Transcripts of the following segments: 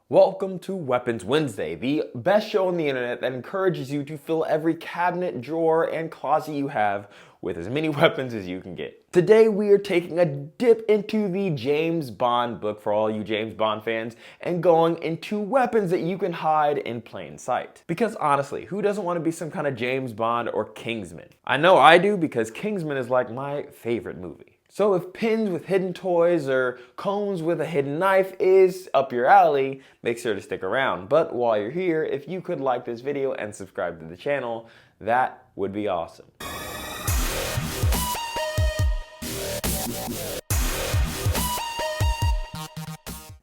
Welcome to Weapons Wednesday, the best show on the internet that encourages you to fill every cabinet, drawer, and closet you have with as many weapons as you can get. Today we are taking a dip into the James Bond book for all you James Bond fans and going into weapons that you can hide in plain sight. Because honestly, who doesn't want to be some kind of James Bond or Kingsman? I know I do because Kingsman is like my favorite movie. So if pins with hidden toys or combs with a hidden knife is up your alley, make sure to stick around. But while you're here, if you could like this video and subscribe to the channel, that would be awesome.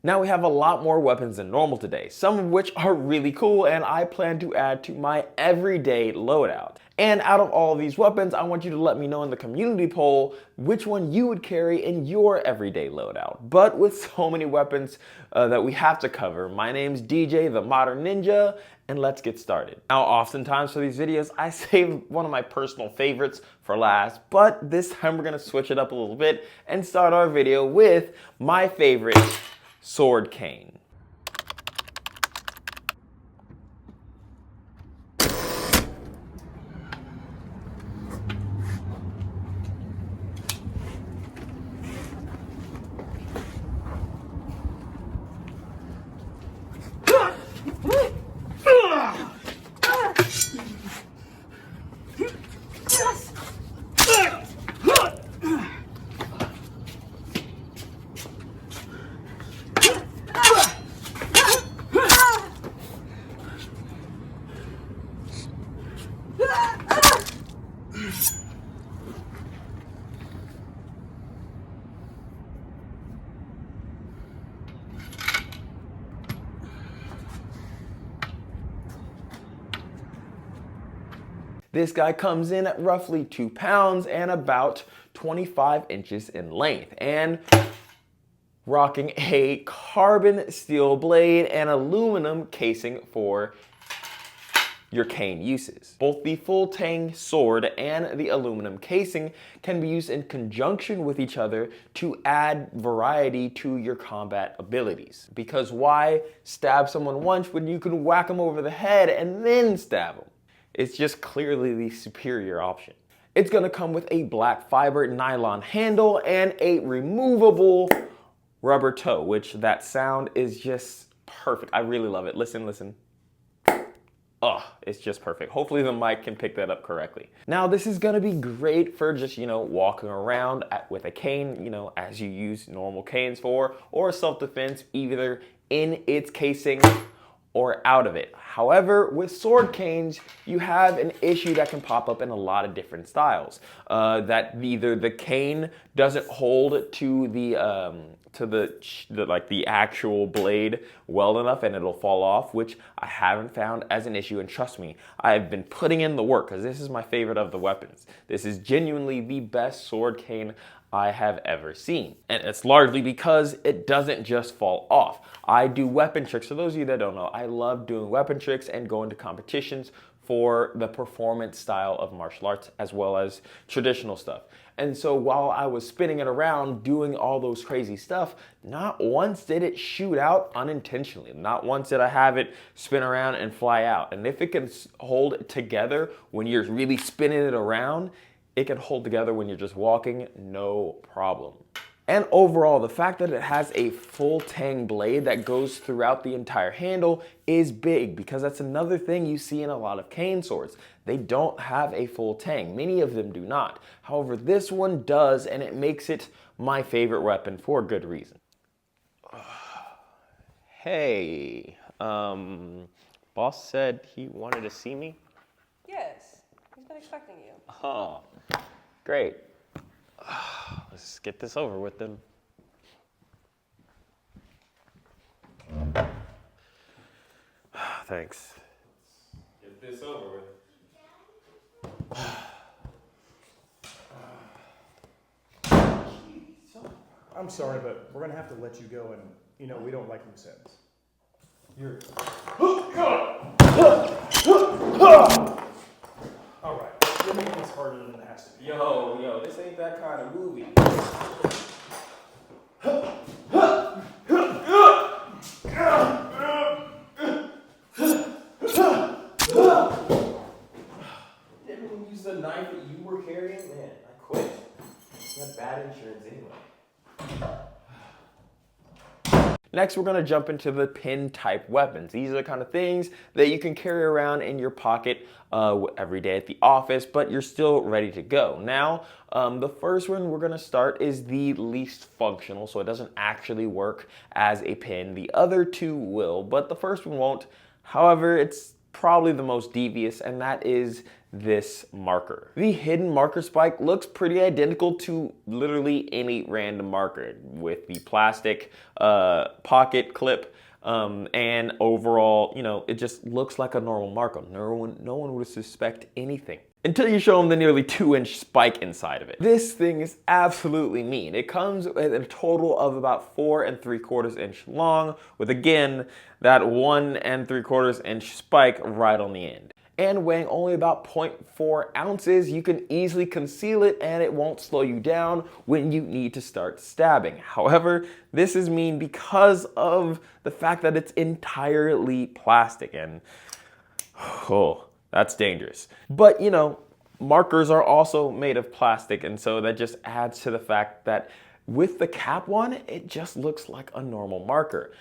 Now we have a lot more weapons than normal today, some of which are really cool and I plan to add to my everyday loadout. And out of all of these weapons, I want you to let me know in the community poll which one you would carry in your everyday loadout. But with so many weapons that we have to cover, my name's DJ the Modern Ninja, and let's get started. Now, oftentimes for these videos, I save one of my personal favorites for last, but this time we're gonna switch it up a little bit and start our video with my favorite sword cane. This guy comes in at roughly 2 pounds and about 25 inches in length, and rocking a carbon steel blade and aluminum casing for your cane uses. Both the full tang sword and the aluminum casing can be used in conjunction with each other to add variety to your combat abilities. Because why stab someone once when you can whack them over the head and then stab them? It's just clearly the superior option. It's gonna come with a black fiber nylon handle and a removable rubber toe, which that sound is just perfect. I really love it. Listen, listen. Oh, it's just perfect. Hopefully the mic can pick that up correctly. Now this is gonna be great for just, walking around with a cane, as you use normal canes for, or self-defense, either in its casing or out of it. However, with sword canes, you have an issue that can pop up in a lot of different styles. That either the cane doesn't hold to the actual blade well enough and it'll fall off, which I haven't found as an issue. And trust me, I've been putting in the work because this is my favorite of the weapons. This is genuinely the best sword cane I have ever seen. And it's largely because it doesn't just fall off. I do weapon tricks. For those of you that don't know, I love doing weapon tricks and going to competitions for the performance style of martial arts as well as traditional stuff. And so while I was spinning it around doing all those crazy stuff, not once did it shoot out unintentionally. Not once did I have it spin around and fly out. And if it can hold it together when you're really spinning it around, it can hold together when you're just walking, no problem. And overall, the fact that it has a full tang blade that goes throughout the entire handle is big, because that's another thing you see in a lot of cane swords. They don't have a full tang. Many of them do not. However, this one does, and it makes it my favorite weapon for good reason. Hey, boss said he wanted to see me? Yes, he's been expecting you. Oh, great. Let's get this over with then. Thanks. Get this over with. I'm sorry, but we're gonna have to let you go, and we don't like loose ends. You're. All right. You're making this harder than it has to be. Yo, this ain't that kind of movie. Next, we're gonna jump into the pin type weapons. These are the kind of things that you can carry around in your pocket every day at the office, but you're still ready to go. Now, the first one we're gonna start is the least functional, so it doesn't actually work as a pin. The other two will, but the first one won't. However, it's probably the most devious, and that is this marker. The hidden marker spike looks pretty identical to literally any random marker with the plastic pocket clip, and overall, it just looks like a normal marker. No one would suspect anything until you show them the nearly 2-inch spike inside of it. This thing is absolutely mean. It comes with a total of about 4 3/4 inch long, with again, that 1 3/4 inch spike right on the end. And weighing only about 0.4 ounces, you can easily conceal it and it won't slow you down when you need to start stabbing. However, this is mean because of the fact that it's entirely plastic, and that's dangerous. But markers are also made of plastic, and so that just adds to the fact that with the cap one, it just looks like a normal marker.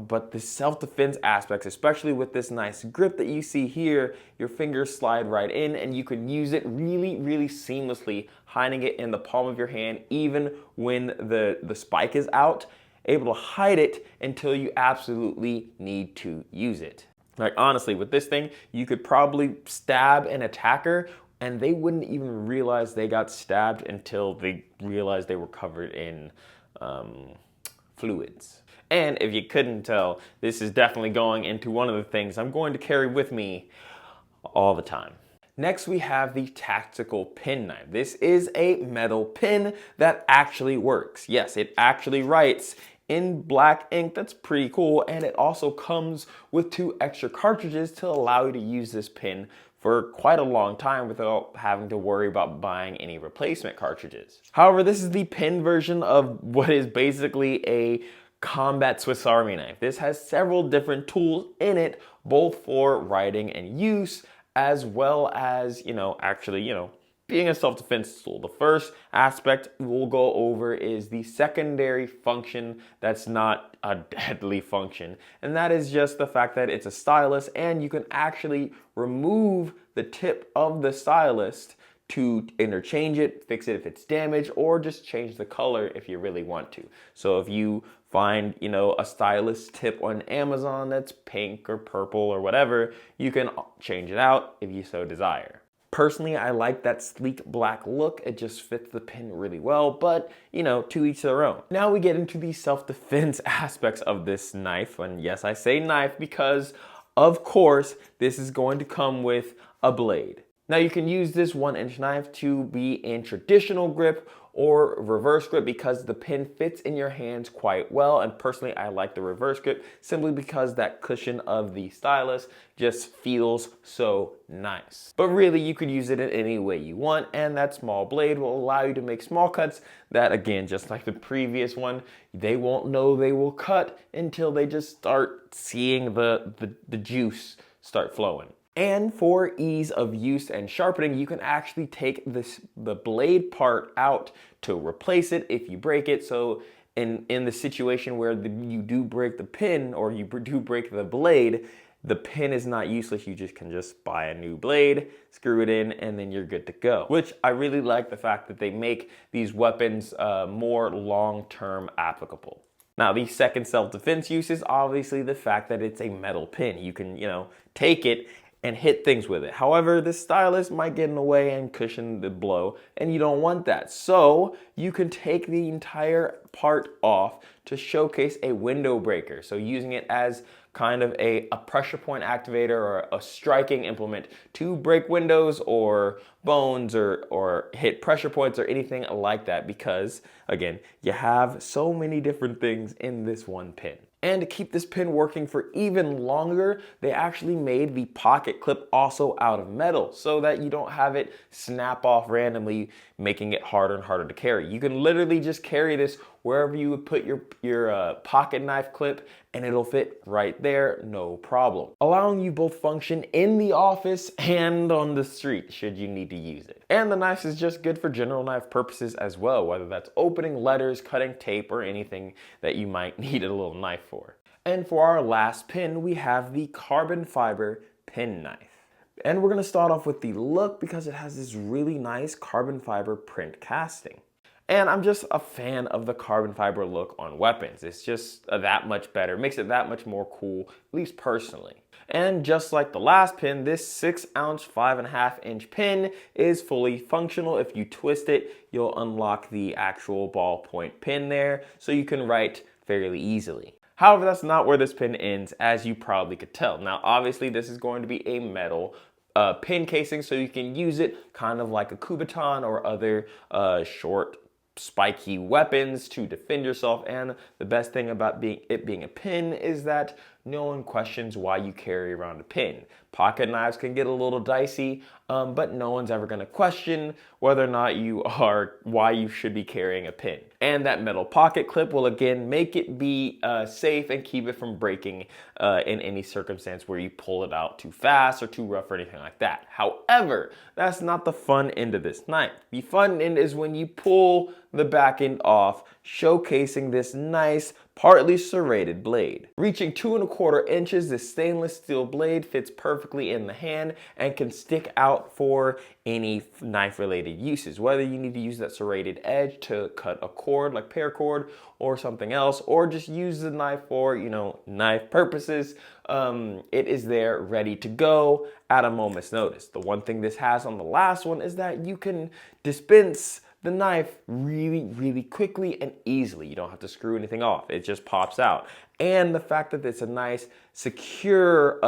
But the self-defense aspects, especially with this nice grip that you see here, your fingers slide right in and you can use it really, really seamlessly, hiding it in the palm of your hand, even when the spike is out, able to hide it until you absolutely need to use it. Like honestly, with this thing, you could probably stab an attacker and they wouldn't even realize they got stabbed until they realized they were covered in fluids. And if you couldn't tell, this is definitely going into one of the things I'm going to carry with me all the time. Next, we have the tactical pin knife. This is a metal pin that actually works. Yes, it actually writes in black ink. That's pretty cool. And it also comes with 2 extra cartridges to allow you to use this pin for quite a long time without having to worry about buying any replacement cartridges. However, this is the pin version of what is basically a combat Swiss Army knife. This has several different tools in it, both for writing and use, as well as, being a self-defense tool. The first aspect we'll go over is the secondary function that's not a deadly function, and that is just the fact that it's a stylus and you can actually remove the tip of the stylus to interchange it, fix it if it's damaged, or just change the color if you really want to. So if you find, a stylus tip on Amazon that's pink or purple or whatever, you can change it out if you so desire. Personally, I like that sleek black look. It just fits the pin really well, but to each their own. Now we get into the self-defense aspects of this knife. And yes, I say knife because, of course, this is going to come with a blade. Now you can use this 1-inch knife to be in traditional grip or reverse grip because the pin fits in your hands quite well. And personally, I like the reverse grip simply because that cushion of the stylus just feels so nice. But really, you could use it in any way you want, and that small blade will allow you to make small cuts that, again, just like the previous one, they won't know they will cut until they just start seeing the juice start flowing. And for ease of use and sharpening, you can actually take the blade part out to replace it if you break it. So in the situation where you do break the pin or you do break the blade, the pin is not useless. You can just buy a new blade, screw it in, and then you're good to go. Which I really like the fact that they make these weapons more long-term applicable. Now, the second self-defense use is obviously the fact that it's a metal pin. You can, take it and hit things with it. However, the stylus might get in the way and cushion the blow, and you don't want that. So you can take the entire part off to showcase a window breaker. So using it as kind of a pressure point activator or a striking implement to break windows or bones or hit pressure points or anything like that, because again, you have so many different things in this one pin. And to keep this pin working for even longer, they actually made the pocket clip also out of metal so that you don't have it snap off randomly making it harder and harder to carry. You can literally just carry this wherever you would put your pocket knife clip, and it'll fit right there, no problem. Allowing you both function in the office and on the street should you need to use it. And the knife is just good for general knife purposes as well, whether that's opening letters, cutting tape, or anything that you might need a little knife for. And for our last pin, we have the carbon fiber pen knife. And we're gonna start off with the look because it has this really nice carbon fiber print casting. And I'm just a fan of the carbon fiber look on weapons. It's just that much better, makes it that much more cool, at least personally. And just like the last pin, this 6-ounce, 5.5-inch pin is fully functional. If you twist it, you'll unlock the actual ballpoint pin there, so you can write fairly easily. However, that's not where this pin ends, as you probably could tell. Now, obviously, this is going to be a metal pin casing, so you can use it kind of like a Kubotan or other short, spiky weapons to defend yourself. And the best thing about it being a pin is that no one questions why you carry around a pin. Pocket knives can get a little dicey, but no one's ever gonna question whether or not why you should be carrying a pin. And that metal pocket clip will again make it be safe and keep it from breaking in any circumstance where you pull it out too fast or too rough or anything like that. However, that's not the fun end of this knife. The fun end is when you pull the back end off, showcasing this nice, partly serrated blade. Reaching 2¼ inches, this stainless steel blade fits perfectly in the hand and can stick out for any knife-related uses. Whether you need to use that serrated edge to cut a cord, like paracord, or something else, or just use the knife for, knife purposes, it is there ready to go at a moment's notice. The one thing this has on the last one is that you can dispense the knife really, really quickly and easily. You don't have to screw anything off. It just pops out. And the fact that it's a nice, secure,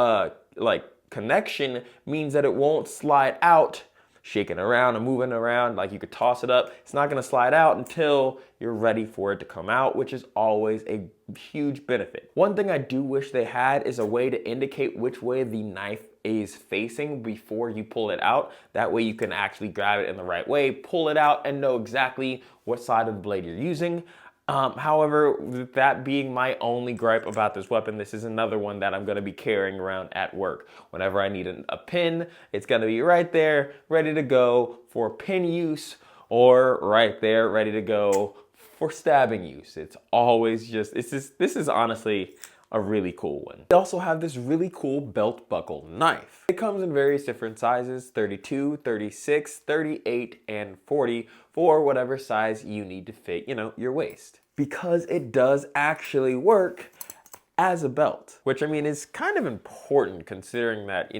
connection means that it won't slide out, shaking around and moving around. Like, you could toss it up. It's not gonna slide out until you're ready for it to come out, which is always a huge benefit. One thing I do wish they had is a way to indicate which way the knife is facing before you pull it out. That way you can actually grab it in the right way, pull it out, and know exactly what side of the blade you're using. However, that being my only gripe about this weapon, this is another one that I'm going to be carrying around at work. Whenever I need a pin, it's going to be right there, ready to go for pin use, or right there, ready to go for stabbing use. It's always this is honestly a really cool one. They also have this really cool belt buckle knife. It comes in various different sizes, 32, 36, 38, and 40, for whatever size you need to fit, your waist. Because it does actually work as a belt, which I mean is kind of important considering that,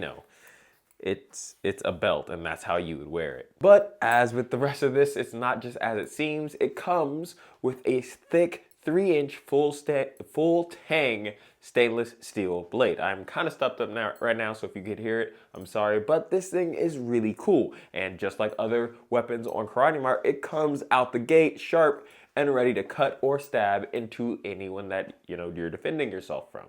it's a belt and that's how you would wear it. But as with the rest of this, it's not just as it seems. It comes with a thick 3-inch full tang stainless steel blade. I'm kind of stuffed up right now, so if you could hear it, I'm sorry, but this thing is really cool. And just like other weapons on KarateMart, it comes out the gate sharp and ready to cut or stab into anyone that you're defending yourself from.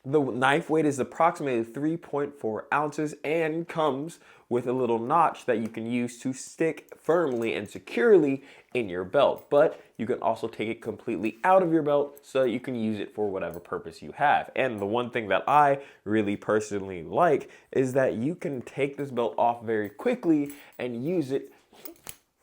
The knife weight is approximately 3.4 ounces and comes with a little notch that you can use to stick firmly and securely in your belt. But you can also take it completely out of your belt so you can use it for whatever purpose you have. And the one thing that I really personally like is that you can take this belt off very quickly and use it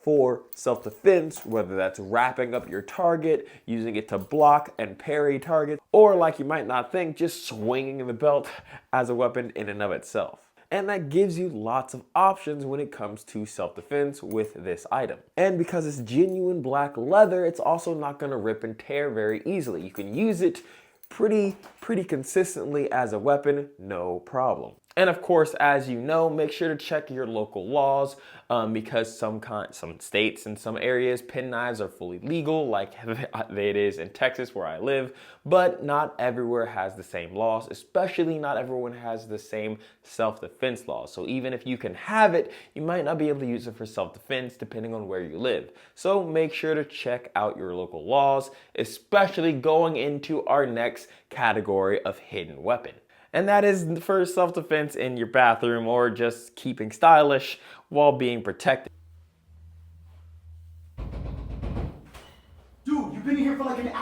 for self-defense, whether that's wrapping up your target, using it to block and parry targets, or like you might not think, just swinging the belt as a weapon in and of itself. And that gives you lots of options when it comes to self-defense with this item. And because it's genuine black leather, it's also not gonna rip and tear very easily. You can use it pretty consistently as a weapon, no problem. And of course, as you know, make sure to check your local laws because some states and some areas, pen knives are fully legal, like it is in Texas where I live, but not everywhere has the same laws, especially not everyone has the same self-defense laws. So even if you can have it, you might not be able to use it for self-defense depending on where you live. So make sure to check out your local laws, especially going into our next category of hidden weapon. And that is for self-defense in your bathroom or just keeping stylish while being protected.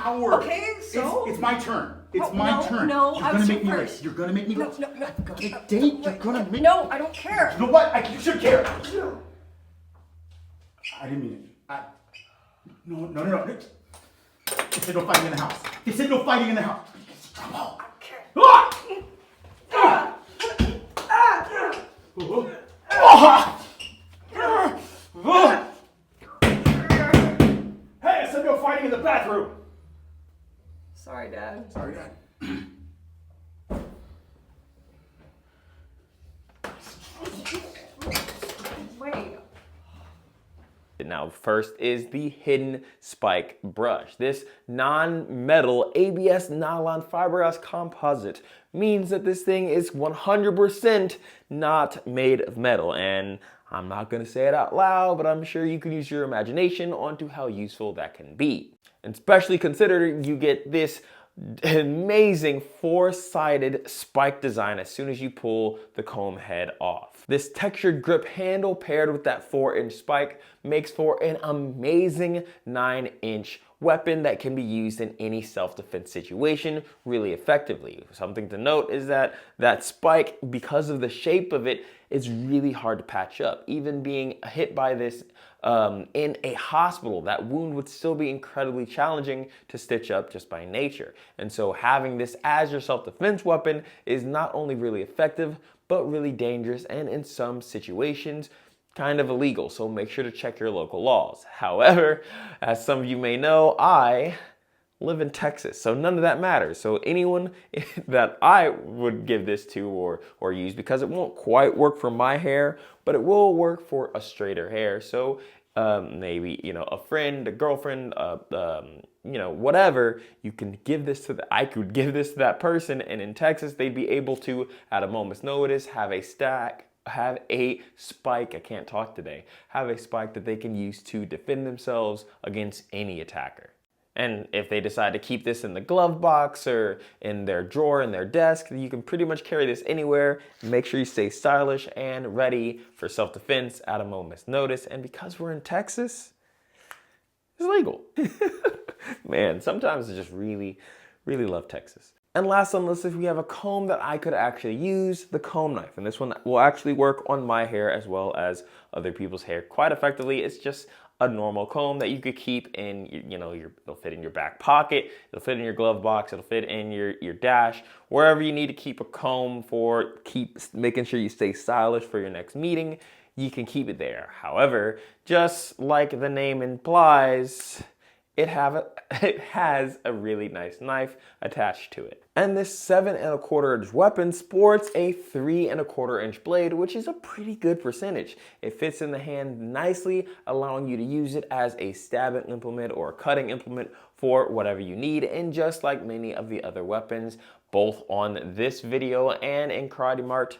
power. Okay, so? It's my turn. It's No, my no, turn. no, You're I gonna was make me first. late. You're gonna make me No, late. no, no. I've got a date. You're gonna make. No, I don't care. You know what? You should care. I didn't mean it. No. They said no fighting in the house. They said no fighting in the house. Come on. Okay. Ah! Ah! Hey, I said no fighting in the bathroom. Sorry, Dad. Sorry, Dad. Wait. Now, first is the hidden spike brush. This non-metal ABS nylon fiberglass composite means that this thing is 100% not made of metal. And I'm not gonna say it out loud, but I'm sure you can use your imagination onto how useful that can be. And especially considering you get this amazing four-sided spike design as soon as you pull the comb head off. This textured grip handle paired with that 4-inch spike makes for an amazing 9-inch weapon that can be used in any self-defense situation really effectively. Something to note is that that spike, because of the shape of it, is really hard to patch up. Even being hit by this in a hospital, that wound would still be incredibly challenging to stitch up just by nature. And so having this as your self-defense weapon is not only really effective, but really dangerous, and in some situations, kind of illegal. So make sure to check your local laws. However, as some of you may know, I live in Texas, so none of that matters. So anyone that I would give this to or use, because it won't quite work for my hair, but it will work for a straighter hair. So maybe, you know, a friend, a girlfriend, you know, whatever, you can give this to I could give this to that person, and in Texas, they'd be able to, at a moment's notice, have a spike, I can't talk today, have a spike that they can use to defend themselves against any attacker. And if they decide to keep this in the glove box or in their drawer in their desk, you can pretty much carry this anywhere. Make sure you stay stylish and ready for self-defense at a moment's notice. And because we're in Texas, it's legal. Man, sometimes I just really, really love Texas. And last on the list, if we have a comb that I could actually use, the comb knife. And this one will actually work on my hair as well as other people's hair quite effectively. It's just a normal comb that you could keep in, you know, it'll fit in your back pocket, it'll fit in your glove box, it'll fit in your dash, wherever you need to keep a comb for, making sure you stay stylish for your next meeting, you can keep it there. However, just like the name implies, it has a really nice knife attached to it. And this 7 1/4 inch weapon sports a 3 1/4 inch blade, which is a pretty good percentage. It fits in the hand nicely, allowing you to use it as a stabbing implement or a cutting implement for whatever you need. And just like many of the other weapons, both on this video and in KarateMart,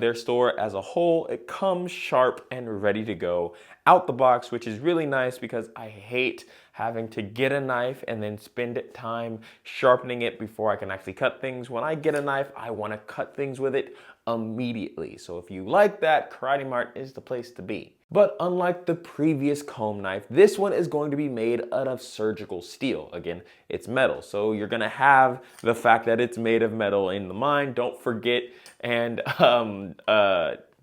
their store as a whole, it comes sharp and ready to go out the box, which is really nice because I hate having to get a knife and then spend time sharpening it before I can actually cut things. When I get a knife, I want to cut things with it immediately. So if you like that, KarateMart is the place to be. But unlike the previous comb knife, this one is going to be made out of surgical steel. Again, it's metal, so you're gonna have the fact that it's made of metal in the mind. Don't forget and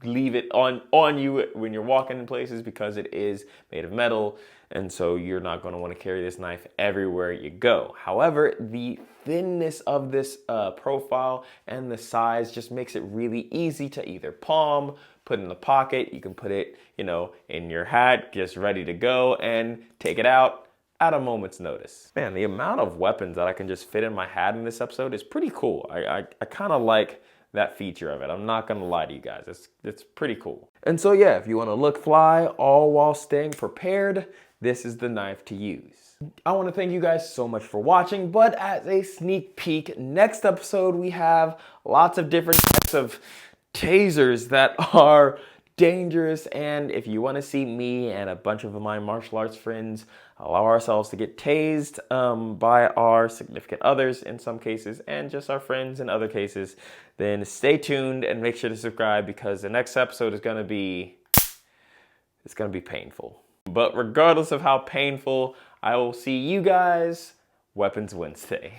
leave it on you when you're walking in places, because it is made of metal, and so you're not going to want to carry this knife everywhere you go. However, the thinness of this profile and the size just makes it really easy to either palm, put in the pocket, you can put it, you know, in your hat, just ready to go, and take it out at a moment's notice. Man, the amount of weapons that I can just fit in my hat in this episode is pretty cool. I kind of like that feature of it. I'm not gonna lie to you guys, it's pretty cool. And so yeah, if you wanna look fly all while staying prepared, this is the knife to use. I wanna thank you guys so much for watching, but as a sneak peek, next episode we have lots of different types of tasers that are dangerous, and if you want to see me and a bunch of my martial arts friends allow ourselves to get tased by our significant others in some cases, and just our friends in other cases, then stay tuned and make sure to subscribe, because the next episode is going to be, it's going to be painful. But regardless of how painful, I will see you guys Weapons Wednesday.